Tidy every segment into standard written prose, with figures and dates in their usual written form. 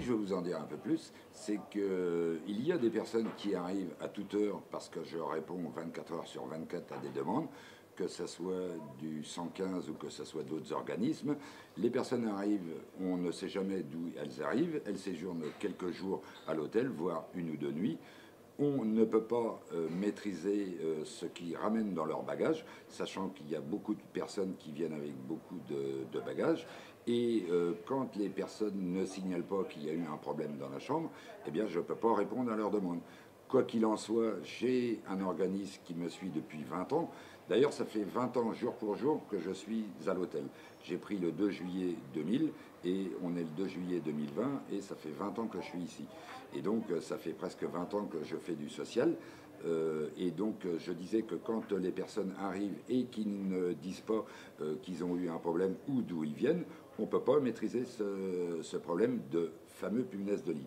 je vais vous en dire un peu plus, c'est qu'il y a des personnes qui arrivent à toute heure parce que je réponds 24 heures sur 24 à des demandes, que ce soit du 115 ou que ce soit d'autres organismes. Les personnes arrivent, on ne sait jamais d'où elles arrivent, elles séjournent quelques jours à l'hôtel, voire une ou deux nuits. On ne peut pas maîtriser ce qu'ils ramènent dans leur bagage, sachant qu'il y a beaucoup de personnes qui viennent avec beaucoup de bagages. Et quand les personnes ne signalent pas qu'il y a eu un problème dans la chambre, eh bien, je ne peux pas répondre à leurs demandes. Quoi qu'il en soit, j'ai un organisme qui me suit depuis 20 ans. D'ailleurs, ça fait 20 ans, jour pour jour, que je suis à l'hôtel. J'ai pris le 2 juillet 2000 et on est le 2 juillet 2020 et ça fait 20 ans que je suis ici. Et donc, ça fait presque 20 ans que je fais du social. Et donc, je disais que quand les personnes arrivent et qu'ils ne disent pas qu'ils ont eu un problème ou d'où ils viennent, on ne peut pas maîtriser ce problème de fameux punaises de lit.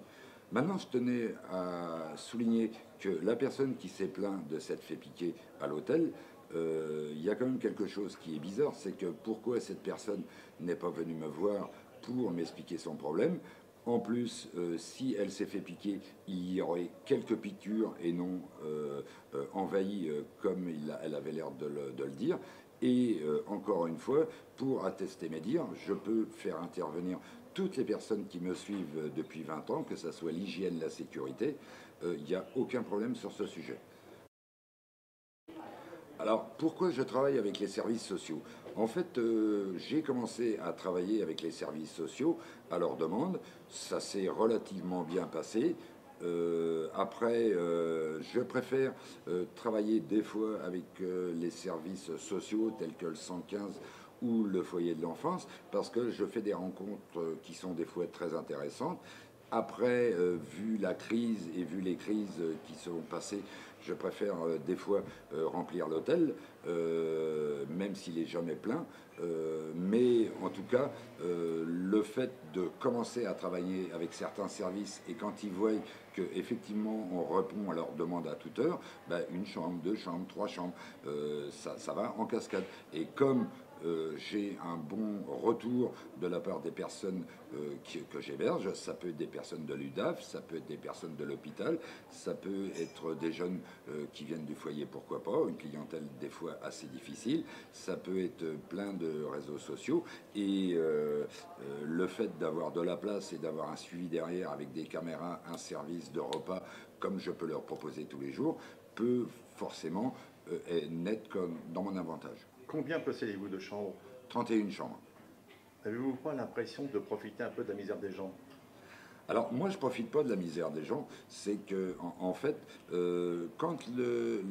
Maintenant, je tenais à souligner que la personne qui s'est plainte de s'être fait piquer à l'hôtel, il y a quand même quelque chose qui est bizarre, c'est que pourquoi cette personne n'est pas venue me voir pour m'expliquer son problème. En plus, si elle s'est fait piquer, il y aurait quelques piqûres et non envahies comme elle avait l'air de le dire. Et encore une fois, pour attester mes dires, je peux faire intervenir toutes les personnes qui me suivent depuis 20 ans, que ce soit l'hygiène, la sécurité. Il n'y a aucun problème sur ce sujet. Alors, pourquoi je travaille avec les services sociaux? En fait, j'ai commencé à travailler avec les services sociaux à leur demande. Ça s'est relativement bien passé. Après, je préfère travailler des fois avec les services sociaux tels que le 115 ou le foyer de l'enfance parce que je fais des rencontres qui sont des fois très intéressantes. Après, vu la crise et vu les crises qui sont passées, je préfère des fois remplir l'hôtel, même s'il est jamais plein. Mais en tout cas, le fait de commencer à travailler avec certains services et quand ils voient qu'effectivement on répond à leurs demandes à toute heure, ben, une chambre, deux chambres, trois chambres, ça va en cascade. Et comme j'ai un bon retour de la part des personnes que j'héberge. Ça peut être des personnes de l'UDAF, ça peut être des personnes de l'hôpital, ça peut être des jeunes qui viennent du foyer, pourquoi pas, une clientèle des fois assez difficile, ça peut être plein de réseaux sociaux et le fait d'avoir de la place et d'avoir un suivi derrière avec des caméras, un service de repas comme je peux leur proposer tous les jours peut forcément n'être comme dans mon avantage. Combien possédez-vous de chambres? 31 chambres. Avez-vous pas l'impression de profiter un peu de la misère des gens? Alors moi je profite pas de la misère des gens, c'est que en fait quand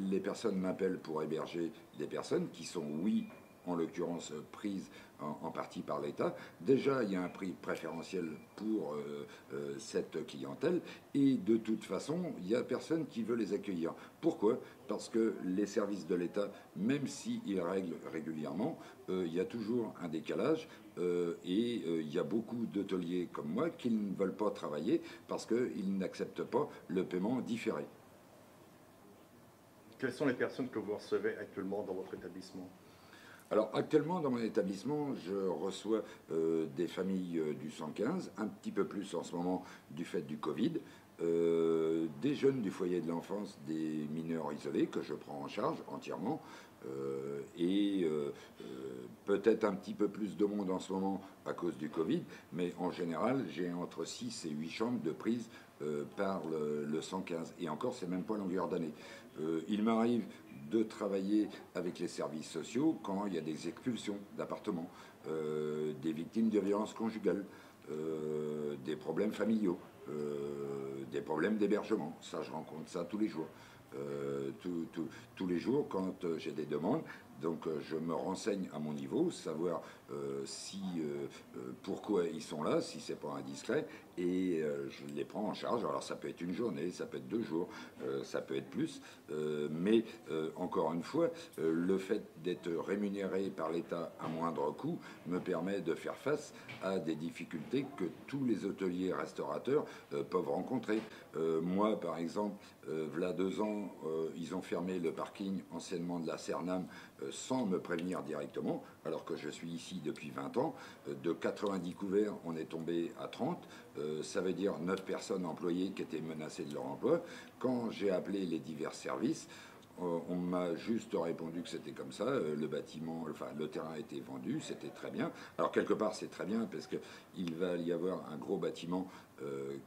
les personnes m'appellent pour héberger des personnes qui sont oui en l'occurrence prises en partie par l'État, déjà il y a un prix préférentiel pour cette clientèle et de toute façon il y a personne qui veut les accueillir. Pourquoi? Parce que les services de l'État, même s'ils règlent régulièrement, il y a toujours un décalage et il y a beaucoup d'hôteliers comme moi qui ne veulent pas travailler parce qu'ils n'acceptent pas le paiement différé. Quelles sont les personnes que vous recevez actuellement dans votre établissement? Alors actuellement dans mon établissement, je reçois des familles du 115, un petit peu plus en ce moment du fait du Covid, des jeunes du foyer de l'enfance, des mineurs isolés que je prends en charge entièrement, et peut-être un petit peu plus de monde en ce moment à cause du Covid, mais en général j'ai entre 6 et 8 chambres de prise par le 115, et encore c'est même pas longueur d'année. Il m'arrive de travailler avec les services sociaux quand il y a des expulsions d'appartements, des victimes de violences conjugales, des problèmes familiaux, des problèmes d'hébergement. Ça, je rencontre ça tous les jours. Tous les jours quand j'ai des demandes. Donc je me renseigne à mon niveau, savoir si pourquoi ils sont là, si c'est pas indiscret, et je les prends en charge. Alors ça peut être une journée, ça peut être 2 jours, ça peut être plus, mais encore une fois, le fait d'être rémunéré par l'État à moindre coût me permet de faire face à des difficultés que tous les hôteliers restaurateurs peuvent rencontrer. Moi, par exemple, v'là 2 ans, ils ont fermé le parking anciennement de la Cernam sans me prévenir directement, alors que je suis ici depuis 20 ans. De 90 couverts, on est tombé à 30. Ça veut dire 9 personnes employées qui étaient menacées de leur emploi. Quand j'ai appelé les divers services, on m'a juste répondu que c'était comme ça, le bâtiment, enfin le terrain a été vendu, c'était très bien. Alors quelque part c'est très bien parce qu'il va y avoir un gros bâtiment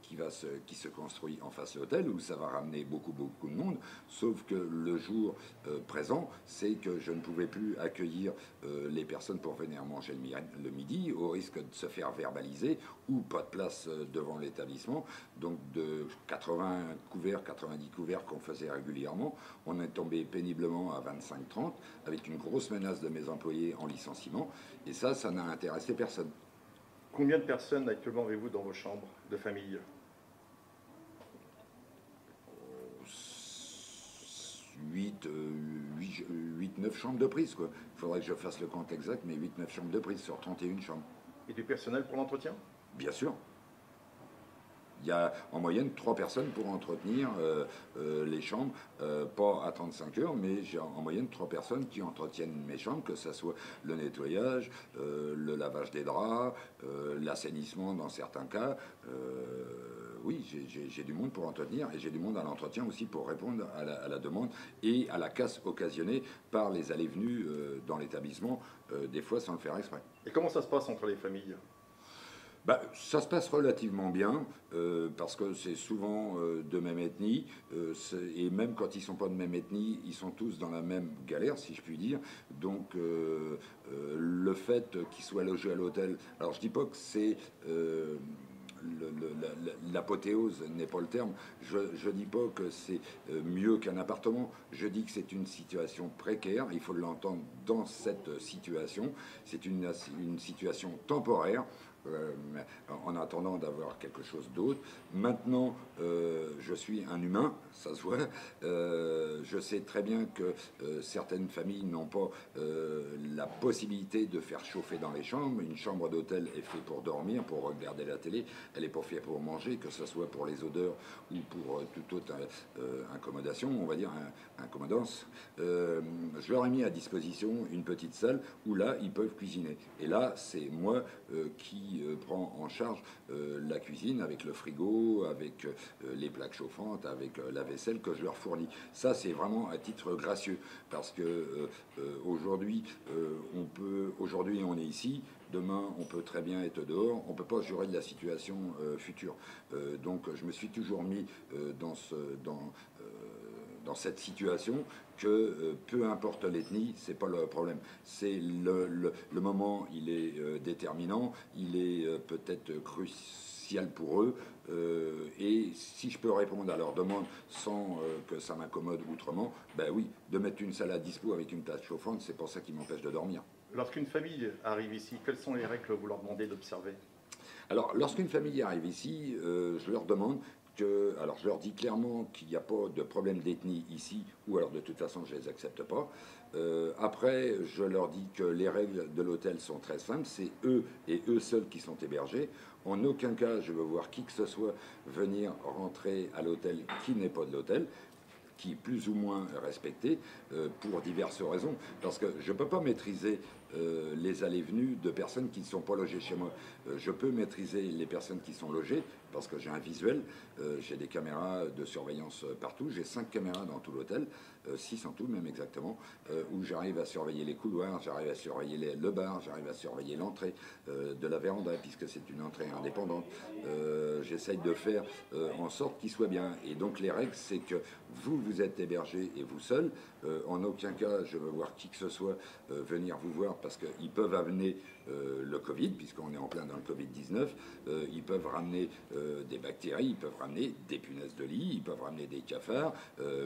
qui se construit en face de l'hôtel où ça va ramener beaucoup de monde. Sauf que le jour présent, c'est que je ne pouvais plus accueillir les personnes pour venir manger le midi au risque de se faire verbaliser ou pas de place devant l'établissement. Donc de 80 couverts, 90 couverts qu'on faisait régulièrement, on est tombé péniblement à 25-30 avec une grosse menace de mes employés en licenciement. Et ça n'a intéressé personne. Combien de personnes actuellement avez-vous dans vos chambres de famille? 8-9 chambres de prise, quoi. Il faudrait que je fasse le compte exact, mais 8-9 chambres de prise sur 31 chambres. Et du personnel pour l'entretien? Bien sûr. Il y a en moyenne 3 personnes pour entretenir les chambres, pas à 35 heures, mais j'ai en moyenne 3 personnes qui entretiennent mes chambres, que ce soit le nettoyage, le lavage des draps, l'assainissement dans certains cas. Oui, j'ai du monde pour entretenir et j'ai du monde à l'entretien aussi pour répondre à la demande et à la casse occasionnée par les allées-venues dans l'établissement, des fois sans le faire exprès. Et comment ça se passe entre les familles? Ça se passe relativement bien, parce que c'est souvent de même ethnie, et même quand ils ne sont pas de même ethnie, ils sont tous dans la même galère, si je puis dire. Donc le fait qu'ils soient logés à l'hôtel, alors je dis pas que c'est... l'apothéose n'est pas le terme. Je dis pas que c'est mieux qu'un appartement. Je dis que c'est une situation précaire. Il faut l'entendre dans cette situation. C'est une situation temporaire. En attendant d'avoir quelque chose d'autre. Maintenant, je suis un humain, ça se voit. Je sais très bien que certaines familles n'ont pas la possibilité de faire chauffer dans les chambres. Une chambre d'hôtel est faite pour dormir, pour regarder la télé. Elle n'est pas faite pour manger, que ce soit pour les odeurs ou pour toute autre incommodation, on va dire incommodance. Je leur ai mis à disposition une petite salle où là, ils peuvent cuisiner. Et là, c'est moi qui prend en charge la cuisine avec le frigo, avec les plaques chauffantes, avec la vaisselle que je leur fournis. Ça, c'est vraiment à titre gracieux parce que aujourd'hui, on est ici. Demain, on peut très bien être dehors. On ne peut pas jurer de la situation future. Donc, je me suis toujours mis dans cette situation que peu importe l'ethnie, c'est pas le problème. C'est le moment, il est déterminant, il est peut-être crucial pour eux. Et si je peux répondre à leurs demandes sans que ça m'incommode outrement, ben oui, de mettre une salle à dispo avec une table chauffante, c'est pas ça qui m'empêche de dormir. Lorsqu'une famille arrive ici, quelles sont les règles que vous leur demandez d'observer? Alors, lorsqu'une famille arrive ici, je leur demande alors je leur dis clairement qu'il n'y a pas de problème d'ethnie ici, ou alors de toute façon je ne les accepte pas. Après, je leur dis que les règles de l'hôtel sont très simples, c'est eux et eux seuls qui sont hébergés. En aucun cas je veux voir qui que ce soit venir rentrer à l'hôtel qui n'est pas de l'hôtel, qui est plus ou moins respecté pour diverses raisons. Parce que je ne peux pas maîtriser les allées-venues de personnes qui ne sont pas logées chez moi. Je peux maîtriser les personnes qui sont logées parce que j'ai un visuel, j'ai des caméras de surveillance partout, j'ai 5 caméras dans tout l'hôtel, 6 en tout même exactement, où j'arrive à surveiller les couloirs, j'arrive à surveiller le bar, j'arrive à surveiller l'entrée de la véranda puisque c'est une entrée indépendante. J'essaye de faire en sorte qu'il soit bien. Et donc les règles, c'est que vous êtes hébergé et vous seul. En aucun cas, je veux voir qui que ce soit venir vous voir parce qu'ils peuvent amener le Covid, puisqu'on est en plein dans le Covid-19. Ils peuvent ramener des bactéries, ils peuvent ramener des punaises de lit, ils peuvent ramener des cafards,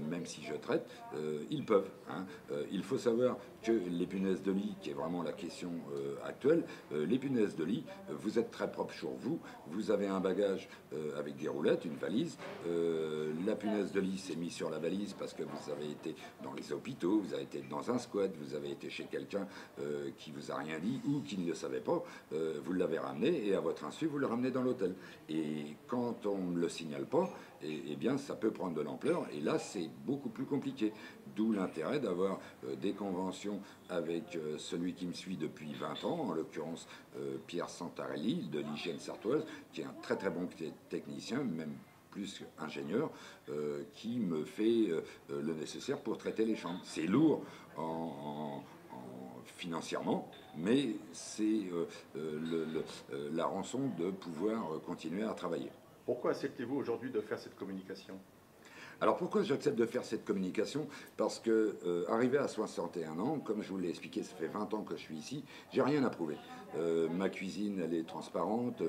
même si je traite, ils peuvent. Il faut savoir que les punaises de lit, qui est vraiment la question actuelle, les punaises de lit, vous êtes très propre sur vous, vous avez un bagage avec des roulettes, une valise, la punaise de lit s'est mise sur la valise parce que vous avez été dans les hôpitaux, vous avez été dans un squat, vous avez été chez quelqu'un qui vous a rien dit ou qui ne le savait pas, vous l'avez ramené et à votre insu, vous le ramenez dans l'hôtel. Et quand on ne le signale pas, eh bien, ça peut prendre de l'ampleur. Et là, c'est beaucoup plus compliqué. D'où l'intérêt d'avoir des conventions avec celui qui me suit depuis 20 ans, en l'occurrence Pierre Santarelli de l'hygiène sartoise, qui est un très très bon technicien, même plus ingénieur, qui me fait le nécessaire pour traiter les chambres. C'est lourd financièrement, mais c'est la rançon de pouvoir continuer à travailler. Pourquoi acceptez-vous aujourd'hui de faire cette communication? Alors pourquoi j'accepte de faire cette communication? Parce que arrivé à 61 ans, comme je vous l'ai expliqué, ça fait 20 ans que je suis ici, j'ai rien à prouver. Ma cuisine, elle est transparente,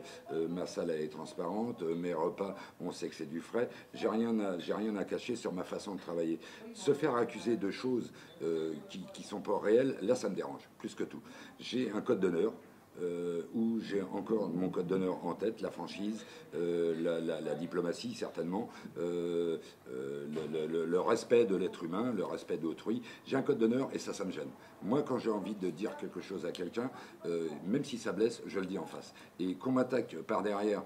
ma salle, elle est transparente, mes repas, on sait que c'est du frais. J'ai rien à cacher sur ma façon de travailler. Se faire accuser de choses qui sont pas réelles, là, ça me dérange, plus que tout. J'ai un code d'honneur. Où j'ai encore mon code d'honneur en tête, la franchise, la diplomatie certainement, le respect de l'être humain, le respect d'autrui. J'ai un code d'honneur et ça me gêne. Moi, quand j'ai envie de dire quelque chose à quelqu'un, même si ça blesse, je le dis en face. Et qu'on m'attaque par derrière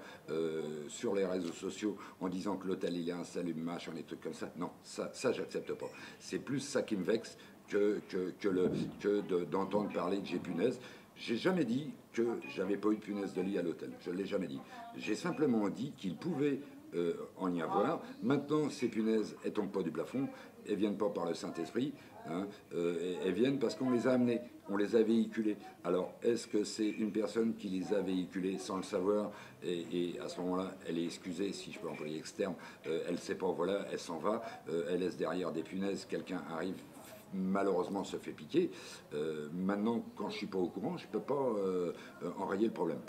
sur les réseaux sociaux en disant que l'hôtel il est insalubre, machin, des trucs comme ça, non, ça j'accepte pas. C'est plus ça qui me vexe que d'entendre parler que j'ai punaise. J'ai jamais dit que j'avais pas eu de punaise de lit à l'hôtel. Je ne l'ai jamais dit. J'ai simplement dit qu'il pouvait en y avoir. Maintenant, ces punaises, elles tombent pas du plafond. Elles viennent pas par le Saint-Esprit. Hein, elles viennent parce qu'on les a amenées. On les a véhiculées. Alors, est-ce que c'est une personne qui les a véhiculées sans le savoir et à ce moment-là, elle est excusée, si je peux employer externe. Elle ne sait pas, voilà, elle s'en va. Elle laisse derrière des punaises. Quelqu'un arrive, malheureusement se fait piquer. Maintenant, quand je suis pas au courant, je peux pas enrayer le problème.